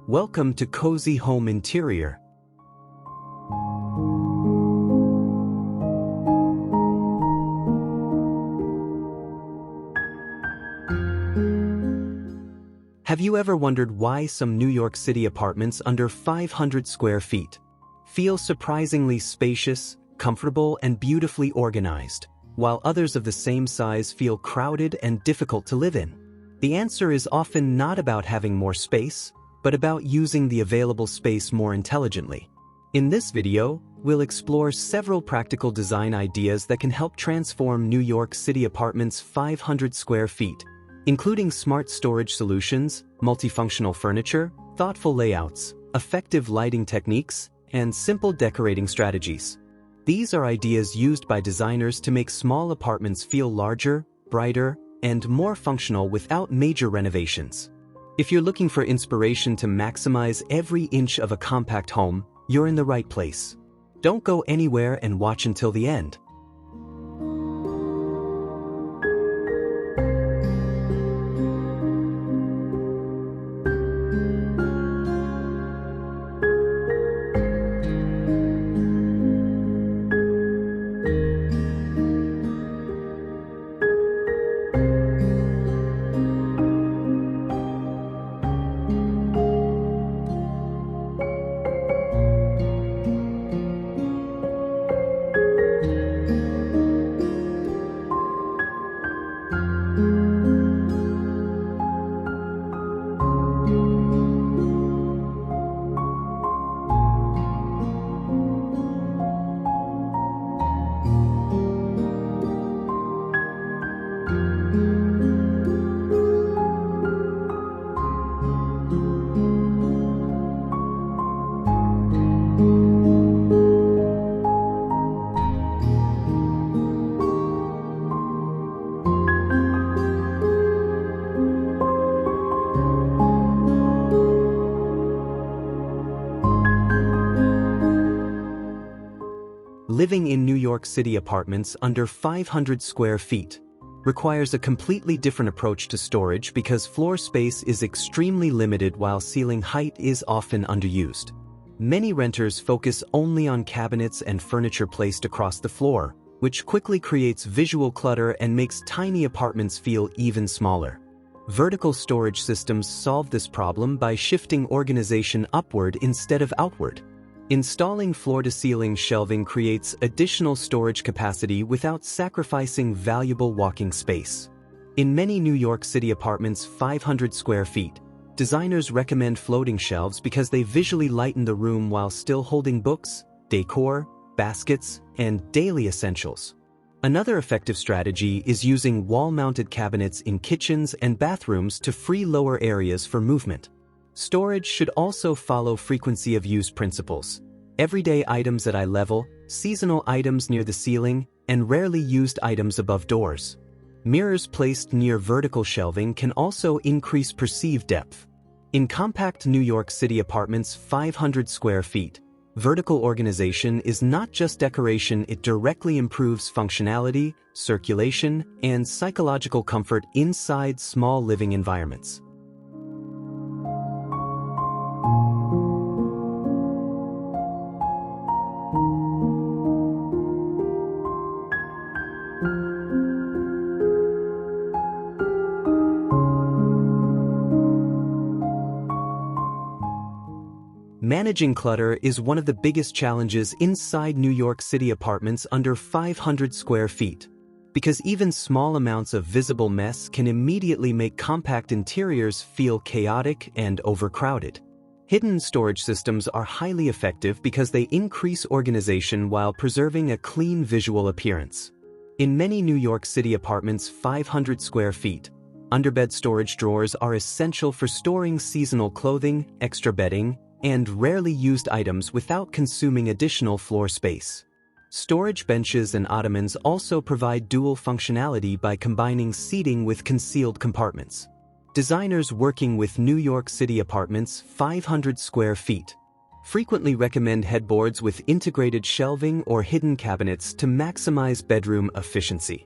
Welcome to Cozy Home Interior. Have you ever wondered why some New York City apartments under 500 square feet feel surprisingly spacious, comfortable, and beautifully organized, while others of the same size feel crowded and difficult to live in? The answer is often not about having more space, but about using the available space more intelligently. In this video, we'll explore several practical design ideas that can help transform New York City apartments 500 square feet, including smart storage solutions, multifunctional furniture, thoughtful layouts, effective lighting techniques, and simple decorating strategies. These are ideas used by designers to make small apartments feel larger, brighter, and more functional without major renovations. If you're looking for inspiration to maximize every inch of a compact home, you're in the right place. Don't go anywhere and watch until the end. Living in New York City apartments under 500 square feet requires a completely different approach to storage because floor space is extremely limited while ceiling height is often underused. Many renters focus only on cabinets and furniture placed across the floor, which quickly creates visual clutter and makes tiny apartments feel even smaller. Vertical storage systems solve this problem by shifting organization upward instead of outward. Installing floor-to-ceiling shelving creates additional storage capacity without sacrificing valuable walking space. In many New York City apartments 500 square feet, designers recommend floating shelves because they visually lighten the room while still holding books, decor, baskets, and daily essentials. Another effective strategy is using wall-mounted cabinets in kitchens and bathrooms to free lower areas for movement. Storage should also follow frequency of use principles. Everyday items at eye level, seasonal items near the ceiling, and rarely used items above doors. Mirrors placed near vertical shelving can also increase perceived depth. In compact New York City apartments 500 square feet, vertical organization is not just decoration, it directly improves functionality, circulation, and psychological comfort inside small living environments. Managing clutter is one of the biggest challenges inside New York City apartments under 500 square feet, because even small amounts of visible mess can immediately make compact interiors feel chaotic and overcrowded. Hidden storage systems are highly effective because they increase organization while preserving a clean visual appearance. In many New York City apartments 500 square feet, underbed storage drawers are essential for storing seasonal clothing, extra bedding, and rarely used items without consuming additional floor space. Storage benches and ottomans also provide dual functionality by combining seating with concealed compartments. Designers working with New York City apartments 500 square feet frequently recommend headboards with integrated shelving or hidden cabinets to maximize bedroom efficiency.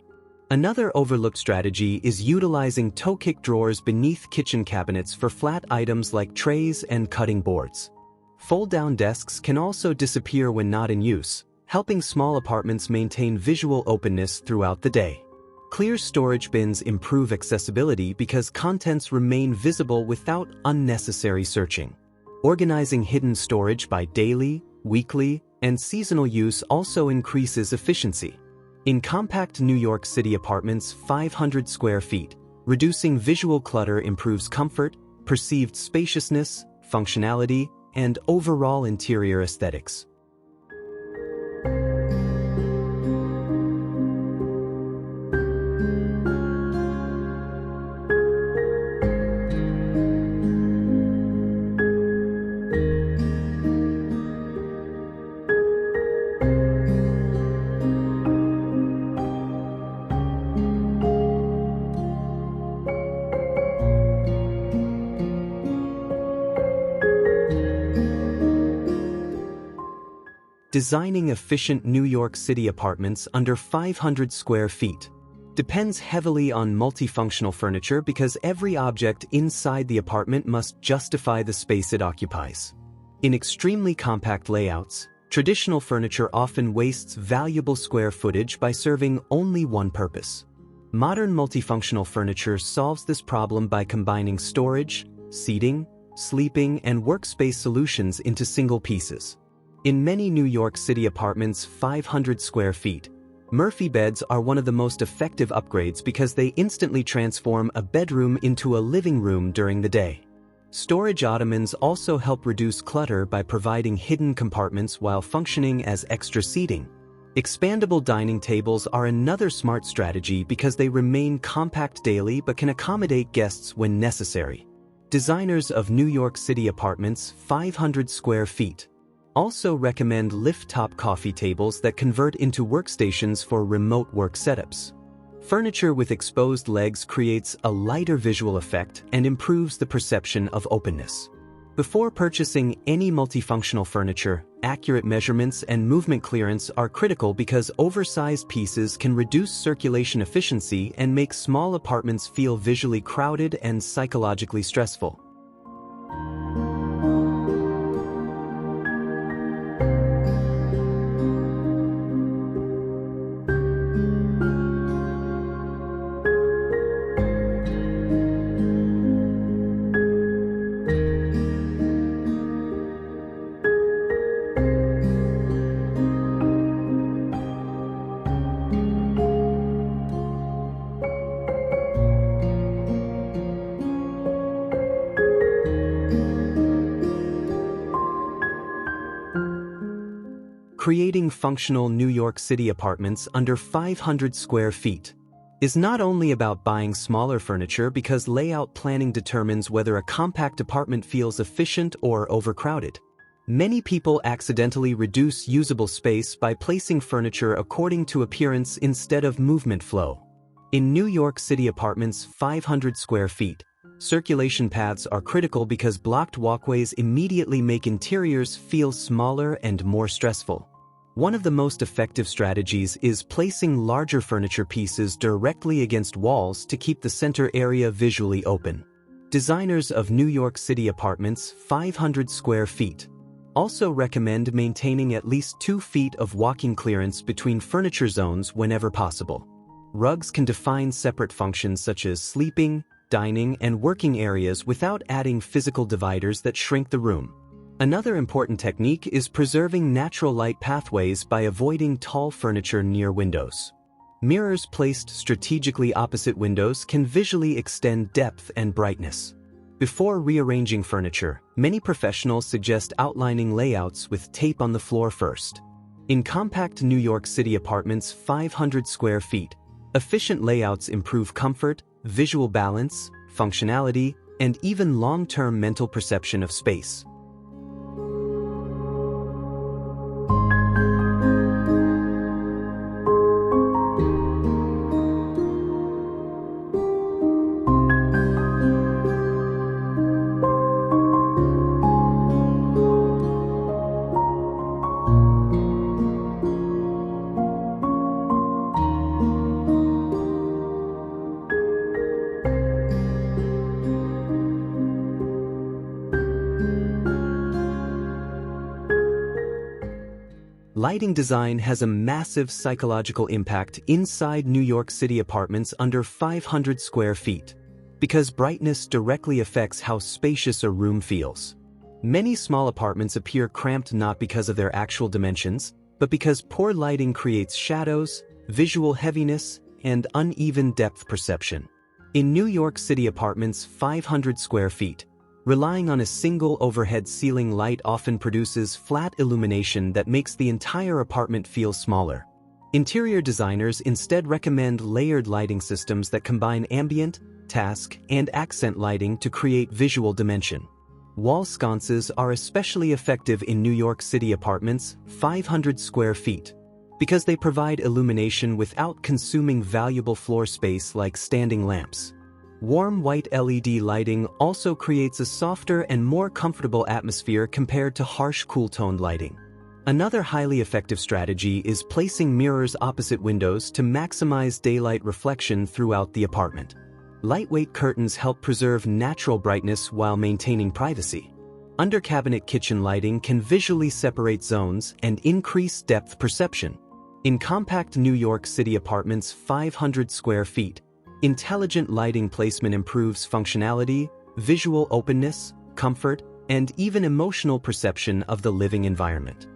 Another overlooked strategy is utilizing toe-kick drawers beneath kitchen cabinets for flat items like trays and cutting boards. Fold-down desks can also disappear when not in use, helping small apartments maintain visual openness throughout the day. Clear storage bins improve accessibility because contents remain visible without unnecessary searching. Organizing hidden storage by daily, weekly, and seasonal use also increases efficiency. In compact New York City apartments 500 square feet, reducing visual clutter improves comfort, perceived spaciousness, functionality, and overall interior aesthetics. Designing efficient New York City apartments under 500 square feet depends heavily on multifunctional furniture because every object inside the apartment must justify the space it occupies. In extremely compact layouts, traditional furniture often wastes valuable square footage by serving only one purpose. Modern multifunctional furniture solves this problem by combining storage, seating, sleeping, and workspace solutions into single pieces. In many New York City apartments 500 square feet, Murphy beds are one of the most effective upgrades because they instantly transform a bedroom into a living room during the day. Storage ottomans also help reduce clutter by providing hidden compartments while functioning as extra seating. Expandable dining tables are another smart strategy because they remain compact daily but can accommodate guests when necessary. Designers of New York City apartments 500 square feet also recommend lift-top coffee tables that convert into workstations for remote work setups. Furniture with exposed legs creates a lighter visual effect and improves the perception of openness. Before purchasing any multifunctional furniture, accurate measurements and movement clearance are critical because oversized pieces can reduce circulation efficiency and make small apartments feel visually crowded and psychologically stressful. Creating functional New York City apartments under 500 square feet is not only about buying smaller furniture because layout planning determines whether a compact apartment feels efficient or overcrowded. Many people accidentally reduce usable space by placing furniture according to appearance instead of movement flow. In New York City apartments 500 square feet, circulation paths are critical because blocked walkways immediately make interiors feel smaller and more stressful. One of the most effective strategies is placing larger furniture pieces directly against walls to keep the center area visually open. Designers of New York City apartments 500 square feet also recommend maintaining at least 2 feet of walking clearance between furniture zones whenever possible. Rugs can define separate functions such as sleeping, dining, and working areas without adding physical dividers that shrink the room. Another important technique is preserving natural light pathways by avoiding tall furniture near windows. Mirrors placed strategically opposite windows can visually extend depth and brightness. Before rearranging furniture, many professionals suggest outlining layouts with tape on the floor first. In compact New York City apartments 500 square feet, efficient layouts improve comfort, visual balance, functionality, and even long-term mental perception of space. Lighting design has a massive psychological impact inside New York City apartments under 500 square feet, because brightness directly affects how spacious a room feels. Many small apartments appear cramped not because of their actual dimensions, but because poor lighting creates shadows, visual heaviness, and uneven depth perception. In New York City apartments 500 square feet, relying on a single overhead ceiling light often produces flat illumination that makes the entire apartment feel smaller. Interior designers instead recommend layered lighting systems that combine ambient, task, and accent lighting to create visual dimension. Wall sconces are especially effective in New York City apartments 500 square feet because they provide illumination without consuming valuable floor space like standing lamps. Warm white LED lighting also creates a softer and more comfortable atmosphere compared to harsh cool-toned lighting. Another highly effective strategy is placing mirrors opposite windows to maximize daylight reflection throughout the apartment. Lightweight curtains help preserve natural brightness while maintaining privacy. Under-cabinet kitchen lighting can visually separate zones and increase depth perception. In compact New York City apartments 500 square feet, intelligent lighting placement improves functionality, visual openness, comfort, and even emotional perception of the living environment.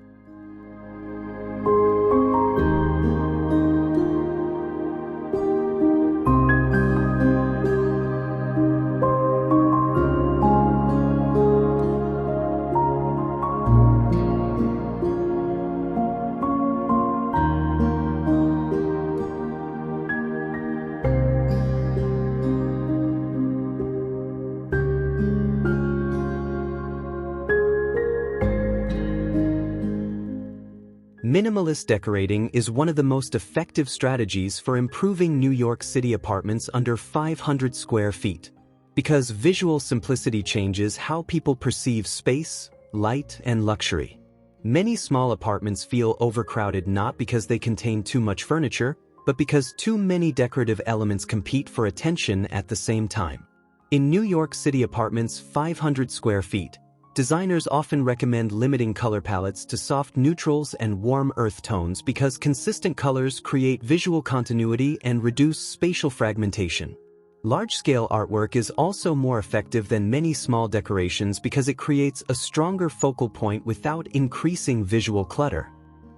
Minimalist decorating is one of the most effective strategies for improving New York City apartments under 500 square feet, because visual simplicity changes how people perceive space, light, and luxury. Many small apartments feel overcrowded not because they contain too much furniture, but because too many decorative elements compete for attention at the same time. In New York City apartments 500 square feet, designers often recommend limiting color palettes to soft neutrals and warm earth tones because consistent colors create visual continuity and reduce spatial fragmentation. Large-scale artwork is also more effective than many small decorations because it creates a stronger focal point without increasing visual clutter.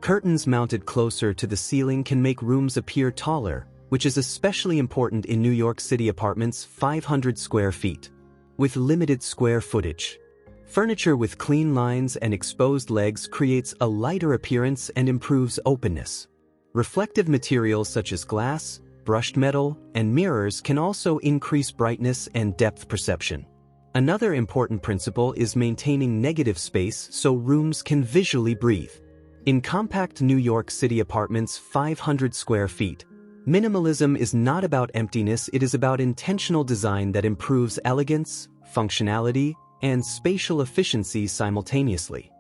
Curtains mounted closer to the ceiling can make rooms appear taller, which is especially important in New York City apartments 500 square feet, with limited square footage. Furniture with clean lines and exposed legs creates a lighter appearance and improves openness. Reflective materials such as glass, brushed metal, and mirrors can also increase brightness and depth perception. Another important principle is maintaining negative space so rooms can visually breathe. In compact New York City apartments 500 square feet, minimalism is not about emptiness, it is about intentional design that improves elegance, functionality, and spatial efficiency simultaneously.